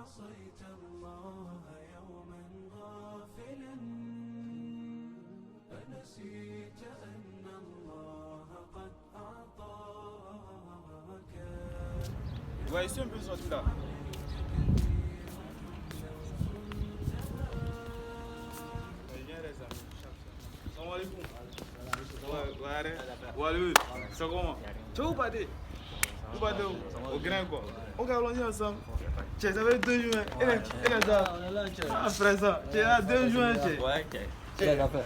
عصيت الله يوما غافلا أنسيت أن الله قد أعطاك. Ouais, ici un peu sorti là. Salam alaikum. Ouais, c'est comment? Tu vas où partir? Où partir? Au grain quoi. On va allons ensemble. Ça fait 2 juin. Et ça. Ah frère ça. Tu es là 2 juin. Ouais, ok. Quelle affaire?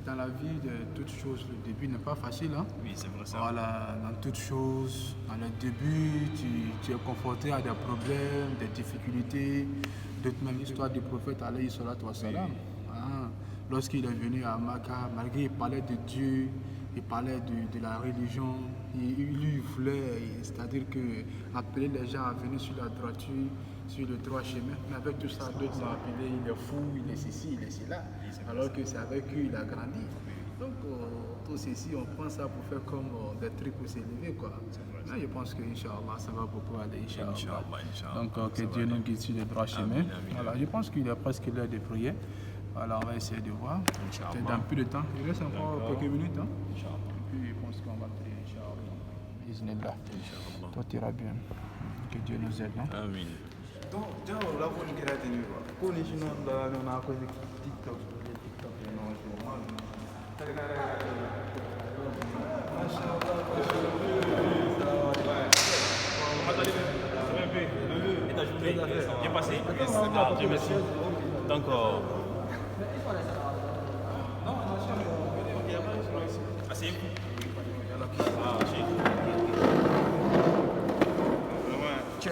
Dans la vie, de toute chose, le début n'est pas facile. Hein? Oui, c'est vrai ça. Voilà, dans toute chose, dans le début, tu es confronté à des problèmes, des difficultés. De même l'histoire du prophète alayhi salatu wa salam. Hein? Lorsqu'il est venu à Makkah, malgré qu'il parlait de Dieu, il parlait de la religion, il voulait, c'est-à-dire que appeler les gens à venir sur la droiture, sur le droit chemin. Mais avec tout ça, d'autres l'ont appelé, il est fou, il est ceci, il est cela. Alors que c'est avec eux il a grandi. Donc tout ceci, on prend ça pour faire comme des trucs pour s'élever, quoi. Mais je pense que Inch'Allah, ça va beaucoup aller, Inch'Allah. Donc que Dieu nous guide sur le droit chemin. Voilà, je pense qu'il est presque l'heure de prier. Alors on va essayer de voir. C'est dans peu de temps. Il reste encore quelques minutes. Hein? Et puis je pense qu'on va prier, Inch'Allah. Bismillah. Toi tu iras bien. Que Dieu nous aide. Hein? Amin. Donc, là, vous ne querez pas tenir. Pour les gens, on a cause de TikTok. Et ta journée bien passée? Dieu merci. Donc, assez.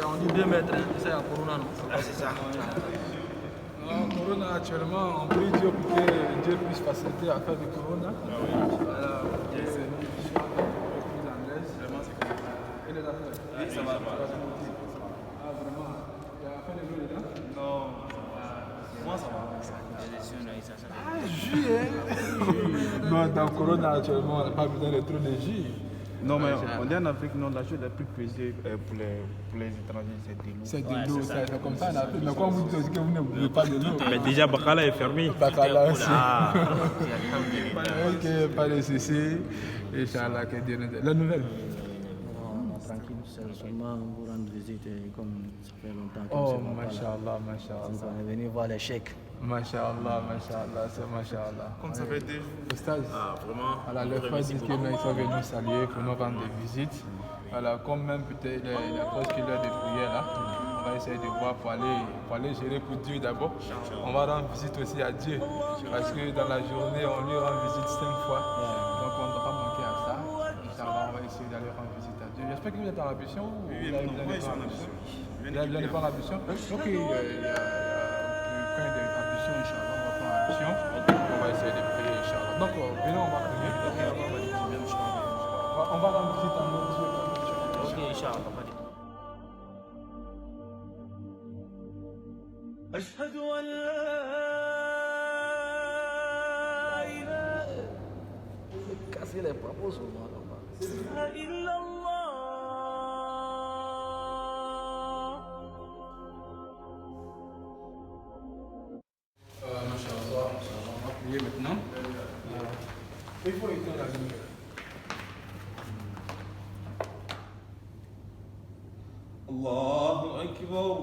On dit 2 mètres, c'est à Corona, non? C'est ça. Corona actuellement, on prie Dieu pour que Dieu puisse faciliter à faire du Corona. Voilà, c'est une mission plus en l'aise. Vraiment, c'est comme ça. Et les affaires? Oui, ça va. Ah, vraiment? Il y a fait des jours dedans? Non, moi ça va. Ah, jus, hein? Non, dans Corona actuellement, on n'a pas besoin de trop de jus. Non, mais on dit en Afrique, non, la chose la plus prisée pour les étrangers, c'est de l'eau. C'est de l'eau, c'est comme ça en Afrique. Mais quand vous dites aussi que vous ne voulez pas de l'eau. Mais déjà, Bakala est fermé. Bakala aussi. Ah, Ok, pas de soucis. Inch'Allah, que Dieu nous aide. La nouvelle? Non, tranquille, c'est seulement vous rendre visite comme ça fait longtemps que Oh, je ne mashallah, mashallah. on est venu voir les chèques. Mashallah, mashallah, c'est mashallah. Comme ça fait 2 jours. Oustaz, ah, vraiment. alors les frères disent qu'ils sont venus saluer pour nous rendre des visites. Alors, comme même peut-être les presque l'heure de prière là, on va essayer de voir pour aller gérer pour Dieu d'abord. On va rendre visite aussi à Dieu. Parce que dans la journée, on lui rend visite 5 fois. Donc on ne doit pas manquer à ça. Inch'Allah, on va essayer d'aller rendre visite à Dieu. J'espère que vous êtes en ambition. Oui, non, moi, je suis en ambition. Vous n'allez pas en ambition? Ok, il y a plein d'ambition, Inch'Allah. On va prendre ambition. On va essayer de prier, Inch'Allah. Donc, venez, on va prier. On va rendre visite à notre Dieu. Ok, Inch'Allah. أشهد أن لا إله Casser les propos sur moi. إلا الله. Inch'Allah, on va prier maintenant. Il faut éteindre la lumière. الله أكبر.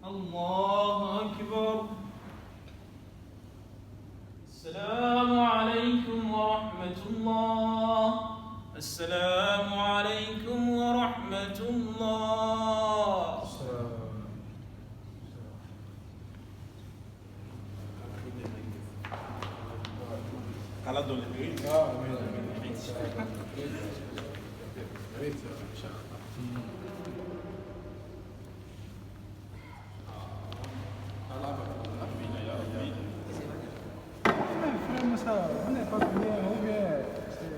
الله أكبر. السلام عليكم ورحمة الله. السلام عليكم ورحمة الله. Kala dans le pays. Vous n'avez pas prié, ou bien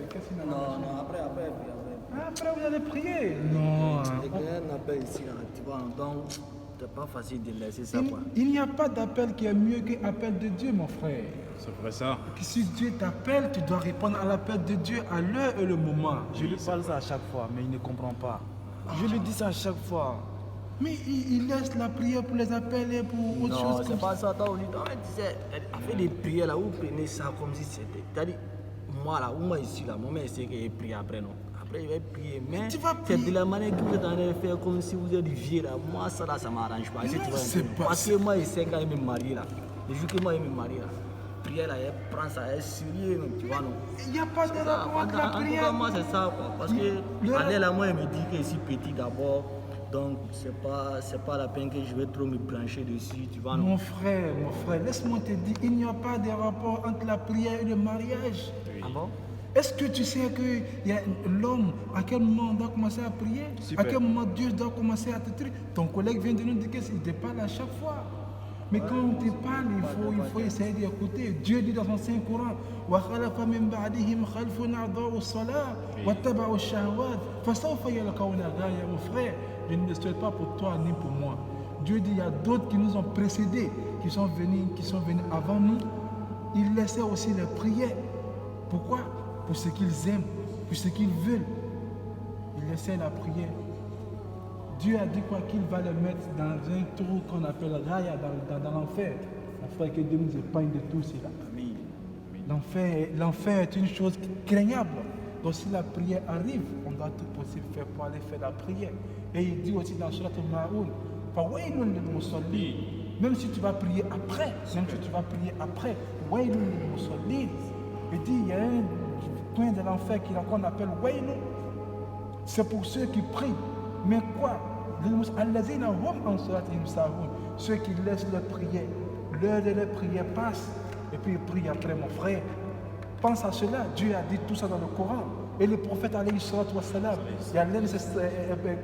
qu'est-ce qu'il y a? Non, après. Après, vous allez prier? Non. Il y a un appel ici, tu vois, donc c'est pas facile de laisser ça, quoi. Il n'y a pas d'appel qui est mieux que l'appel de Dieu, mon frère. C'est vrai ça. Si Dieu t'appelle, tu dois répondre à l'appel de Dieu à l'heure et le moment. Je lui parle ça à chaque fois, mais il ne comprend pas. Je lui dis ça à chaque fois. Mais il laisse la prière pour les appels et pour autre Non, chose c'est comme pas ça. ça. Toi, on dit, avec des prières là, vous prenez ça comme si c'était. C'est-à-dire, moi là, moi ici là, moi, je sais que je prie après, non. Après, je vais prier. Mais Tu vas c'est prier. de la manière que vous êtes en train de faire comme si vous êtes vieux là. Moi, ça là, ça m'arrange pas. Est-ce que tu vois un c'est peu? pas Parce que moi, je sais quand je me marie là. Le jour que moi, je me marie là. Prière là, elle prend ça, elle est sérieux, non, tu vois, non. Il n'y a pas de rapport En entre la tout cas, prière. moi, c'est ça, quoi. Parce que, Le- allez là, moi, elle me dit que je suis petit d'abord. Donc, c'est pas la peine que je vais trop me brancher dessus, tu vois, non. Mon frère, laisse-moi te dire, il n'y a pas de rapport entre la prière et le mariage. Ah bon? Est-ce que tu sais que l'homme, à quel moment on doit commencer à prier? Super. À quel moment Dieu doit commencer à te traiter? Ton collègue vient de nous dire qu'il te parle à chaque fois. Mais quand on te parle, il faut essayer d'écouter. Dieu dit dans son Saint-Coran, وَخَلَفَ مِن بَعْدِهِمْ خَلْفٌ أَضَاعُوا الصَّلَاةَ وَاتَّبَعُوا الشَّهَوَاتِ فَسَوْفَ يَلْقَوْنَ غَيًّا. Mon frère, je ne le souhaite pas pour toi ni pour moi. Dieu dit, il y a d'autres qui nous ont précédés, qui sont venus avant nous. Ils laissaient aussi les prières. Pourquoi? Pour ce qu'ils aiment, pour ce qu'ils veulent. Ils laissaient la prière. Dieu a dit quoi? Qu'il va les mettre dans un trou qu'on appelle Raya, dans l'enfer. Mon frère, que Dieu nous épargne de tout cela. L'enfer est une chose craignable. Donc si la prière arrive, on doit tout possible faire pour aller faire la prière. Et il dit aussi dans Surat al-Ma'un, فَوَيْلٌ لِلْمُصَلِّينَ. Même si tu vas prier après, وَيْلٌ لِلْمُصَلِّينَ. Il dit, il y a un point de l'enfer qu'on appelle Waylun. C'est pour ceux qui prient. Mais quoi? Allazina hum en salatihim sahun. Ceux qui laissent leur prière. L'heure de leur prière passe. Et puis ils prient après, mon frère. Pense à cela. Dieu a dit tout ça dans le Coran. Et le prophète, alayhi salatu wassalam, il y a l'un de ses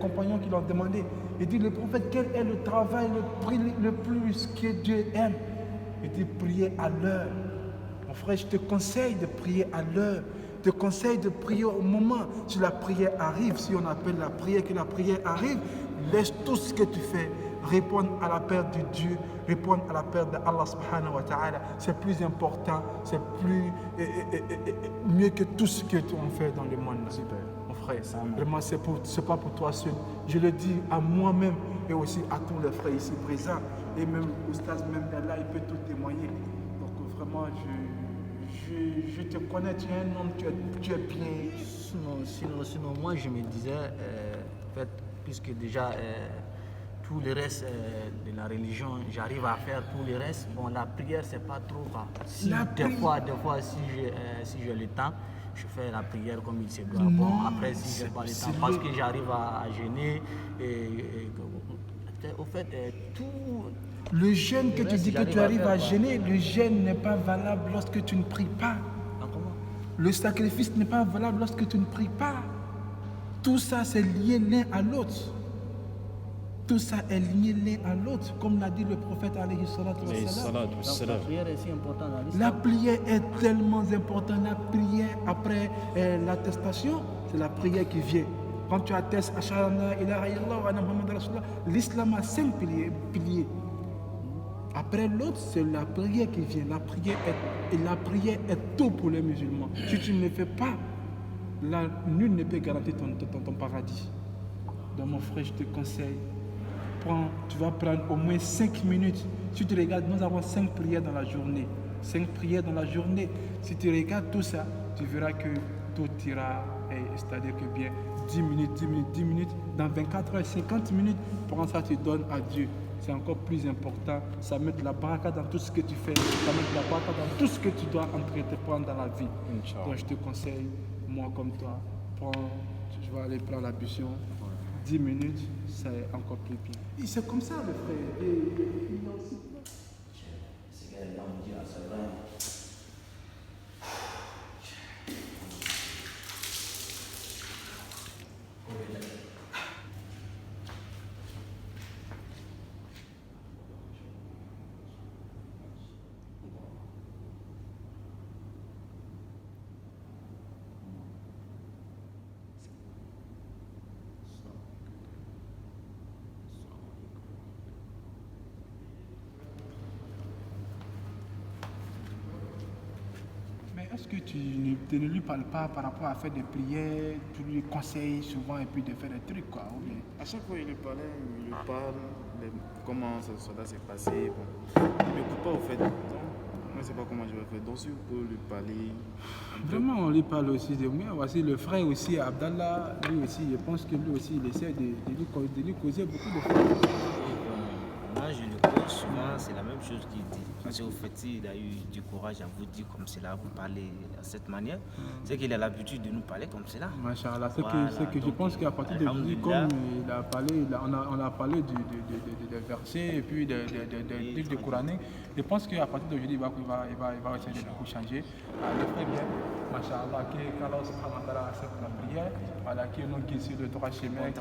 compagnons qui l'ont demandé. Il dit, le prophète, quel est le travail le plus que Dieu aime? Il dit, prier à l'heure. Mon frère, je te conseille de prier à l'heure. Je te conseille de prier au moment. Si la prière arrive, si on appelle la prière, que la prière arrive, laisse tout ce que tu fais. Répondre à l'appel de Dieu, répondre à l'appel d'Allah subhanahu wa ta'ala. C'est plus important, c'est mieux que tout ce que on fait dans le monde. Super. Mon frère, vraiment, c'est pas pour toi seul. Je le dis à moi-même et aussi à tous les frères ici présents. Et même Oustaz, même là, il peut tout témoigner. Donc vraiment, je te connais, tu es un homme, tu es bien. Sinon, moi je me disais, en fait, puisque déjà tout le reste de la religion, j'arrive à faire tout le reste. Bon, la prière, c'est pas trop grave. Des fois, si j'ai le temps, je fais la prière comme il se doit. Bon, après, si je n'ai pas le temps, parce que j'arrive à jeûner. Au fait, tout. Le jeûne que tu dis que tu arrives à jeûner, le jeûne n'est pas valable lorsque tu ne pries pas. Ah, comment? Le sacrifice n'est pas valable lorsque tu ne pries pas. Tout ça, c'est lié l'un à l'autre. Tout ça est lié l'un à l'autre, comme l'a dit le prophète alayhi salatu wassalam. Donc, la prière est si importante dans l'islam. La prière est tellement importante. La prière après l'attestation, c'est la prière qui vient. Quand tu attestes Ashhadu an la ilaha illallah wa anna Muhammadan Rasulullah, l'islam a 5 piliers. Après l'autre, c'est la prière qui vient. La prière est tout pour les musulmans. Si tu ne le fais pas, nul ne peut garantir ton paradis. Donc mon frère, je te conseille, tu vas prendre au moins 5 minutes. Si tu regardes, nous avons 5 prières dans la journée. 5 prières dans la journée. Si tu regardes tout ça, tu verras que tout ira, c'est-à-dire que bien 10 minutes, dans 24 heures, 50 minutes, prends ça, tu donnes à Dieu. C'est encore plus important. Ça met de la baraka dans tout ce que tu fais. Ça met de la baraka dans tout ce que tu dois entreprendre dans la vie. Donc je te conseille, moi comme toi, je vais aller prendre l'ablution. 10 minutes, c'est encore plus bien. Et c'est comme ça, le frère. C'est qu'elle est dans le Dieu, c'est vrai. est-ce que tu ne lui parles pas par rapport à faire des prières, tu lui conseilles souvent et puis de faire des trucs quoi, ou bien? À chaque fois, il lui parle, comment cela s'est passé. Bon. Il ne m'écoute pas au fait. Donc, moi, je ne sais pas comment je vais faire. Donc, si vous pouvez lui parler. Vraiment, on lui parle aussi de moi. Voici le frère aussi, Abdallah, lui aussi, je pense que lui aussi, il essaie de lui causer beaucoup de fois. Moi, je le cause souvent, c'est la même chose qu'il dit. Parce qu'au fait, il a eu du courage à vous dire comme cela, vous parler de cette manière. C'est qu'il a l'habitude de nous parler comme cela. Machallah, Voilà, c'est que je donc, pense qu'à partir de aujourd'hui, alhamdulillah. comme il a parlé, on a parlé des versets et puis des livres de coraniques, je pense qu'à partir d'aujourd'hui, il va essayer de beaucoup changer. Le frère bien, Machallah, qu'Allah subhanahu wa ta'ala accepte la prière, voilà, qui nous guide sur le droit chemin.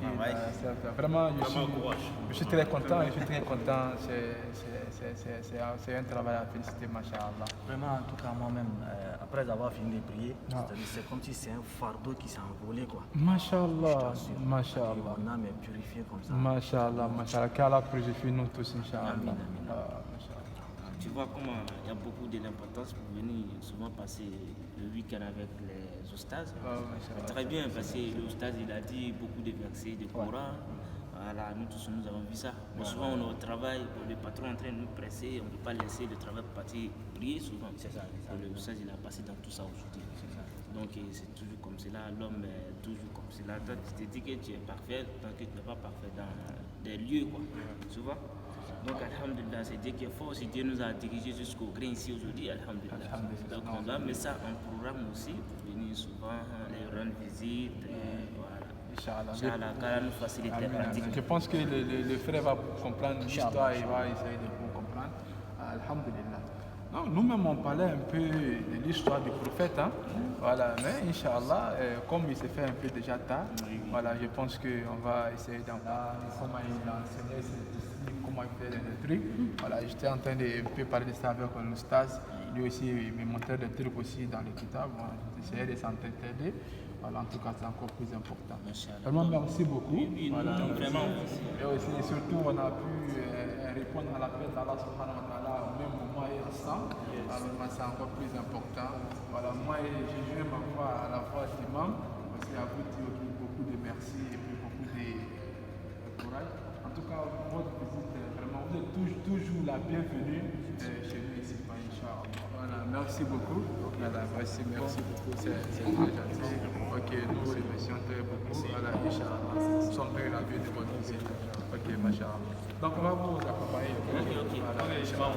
Vraiment, je suis très content, c'est un travail à féliciter, Machallah. Vraiment, en tout cas, moi-même, après avoir fini de prier, c'est comme si c'est un fardeau qui s'est envolé, quoi. Machallah, Et Machallah. mon âme est purifiée comme ça. Machallah, Machallah, qu'Allah purifie nous tous, Inch'Allah. Amin, amin. Machallah. Tu vois comment il y a beaucoup de l'importance pour venir souvent passer le week-end avec les ostas. C'est très bien parce que l'ostas il a dit beaucoup de versets de Coran. Voilà, nous tous nous avons vu ça. Mais souvent on est au travail, le patron est en train de nous presser, on ne peut pas laisser le travail partir prier souvent. C'est ça. Le ostas il a passé dans tout ça aujourd'hui. Donc c'est toujours comme cela, l'homme est toujours comme cela. Toi, tu te dis que tu es parfait, tant que tu n'es pas parfait dans des lieux, quoi. Souvent. Donc, alhamdulillah, c'est Dieu qui est fort. Si Dieu nous a dirigés jusqu'au grain ici aujourd'hui, alhamdulillah. Donc, on doit mettre ça en programme aussi pour venir souvent, les rendre visite. Voilà. Inch'Allah, qu'Allah nous facilite les pratiques. Je pense que le frère va comprendre l'histoire et va essayer de vous comprendre. Alhamdulillah. Non, nous-mêmes, on parlait un peu de l'histoire du prophète. Hein? Voilà, mais Inch'Allah, comme il s'est fait un peu déjà tard, voilà, je pense qu'on va essayer d'en parler, comment il a enseigné ses disciples, comment il fait des trucs. Voilà, j'étais en train de un peu parler de ça avec l'Oustaz. Lui aussi, il me montrait des trucs aussi dans les kitab. Bon, j'essayais de s'entraider. Voilà, en tout cas, c'est encore plus important. Vraiment, merci beaucoup. Voilà, vraiment. Et aussi, surtout, on a pu répondre à l'appel d'Allah subhanahu wa ta'ala au même moment et ensemble. Alors, c'est encore plus important. Voilà, moi, j'ai joué ma foi à la fois d'imam. Aussi, à vous dire beaucoup de merci et puis beaucoup de courage. En tout cas, votre visite, vraiment, vous êtes toujours la bienvenue chez nous ici, Inch'Allah. Voilà, merci beaucoup. Voilà, merci beaucoup. C'est très gentil. Ok, nous remercions très beaucoup. Voilà, Inch'Allah. Nous sommes très ravis de votre visite. Ok, Masha'Allah. Donc, on va vous accompagner. Ok. Voilà, Inch'Allah.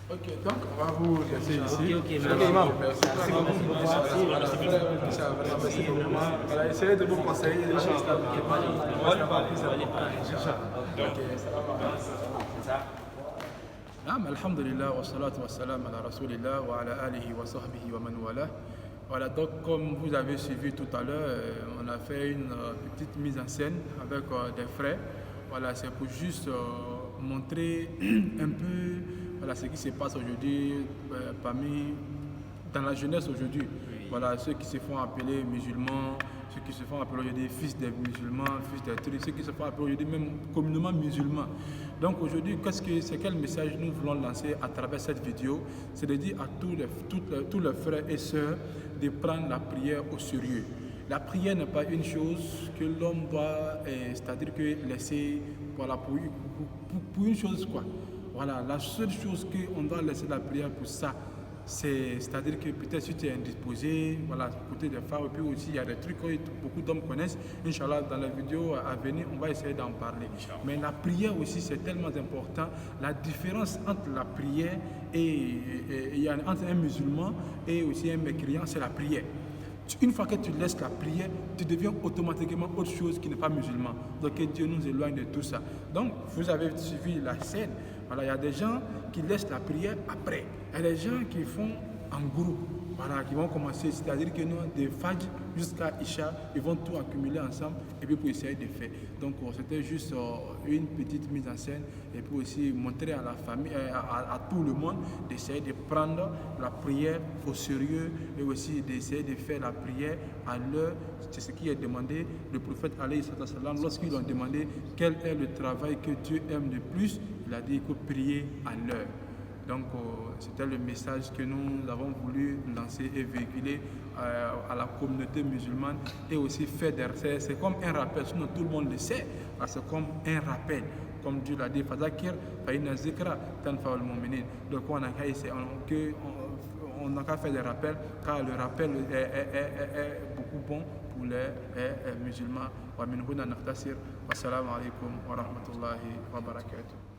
Ok, donc on va vous laisser ici. Ok, Imam, merci beaucoup. Merci beaucoup. Voilà, essayez de vous conseiller les choses là. Alhamdulillah, wa salatu wa salam ala rasulillah wa ala alihi wa sahbihi wa man wala. Voilà, donc comme vous avez suivi tout à l'heure, on a fait une petite mise en scène avec des frères. Voilà, c'est pour juste montrer un peu voilà, ce qui se passe aujourd'hui dans la jeunesse aujourd'hui. Voilà, ceux qui se font appeler musulmans, ceux qui se font appeler aujourd'hui fils des musulmans, fils des trucs, ceux qui se font appeler aujourd'hui même communément musulmans. Donc aujourd'hui, c'est quel message nous voulons lancer à travers cette vidéo? C'est de dire à tous les frères et sœurs de prendre la prière au sérieux. La prière n'est pas une chose que l'homme doit, c'est-à-dire que laisser voilà, pour une chose quoi. Voilà, la seule chose qu'on doit laisser la prière pour ça, c'est-à-dire que peut-être si tu es indisposé, voilà, côté des femmes, et puis aussi il y a des trucs que beaucoup d'hommes connaissent. Inch'Allah, dans la vidéo à venir, on va essayer d'en parler. Mais la prière aussi, c'est tellement important. La différence entre la prière entre un musulman et aussi un mécréant, c'est la prière. Une fois que tu laisses la prière, tu deviens automatiquement autre chose qui n'est pas musulman. Donc que Dieu nous éloigne de tout ça. Donc vous avez suivi la scène. Voilà, il y a des gens qui laissent la prière après. Il y a des gens qui font en groupe. Voilà, qui vont commencer, c'est-à-dire que nous, de Fajr jusqu'à Isha, ils vont tout accumuler ensemble et puis pour essayer de faire. Donc c'était juste une petite mise en scène et puis aussi montrer à la famille, à tout le monde, d'essayer de prendre la prière au sérieux et aussi d'essayer de faire la prière à l'heure. C'est ce qui est demandé. Le prophète alayhi sallam, lorsqu'ils ont demandé quel est le travail que Dieu aime le plus, il a dit qu'il faut prier à l'heure. Donc c'était le message que nous avons voulu lancer et véhiculer à la communauté musulmane et aussi faire des... C'est comme un rappel, sinon tout le monde le sait, c'est comme un rappel. Comme Dieu l'a dit, Fadakir, Faïna Zikra, Tanfaul Mominin. Donc on n'a qu'à faire des rappels, car le rappel est beaucoup bon pour les musulmans. Wa min huna naqtasir. Wassalamu alaikum wa rahmatullahi wa barakatuh.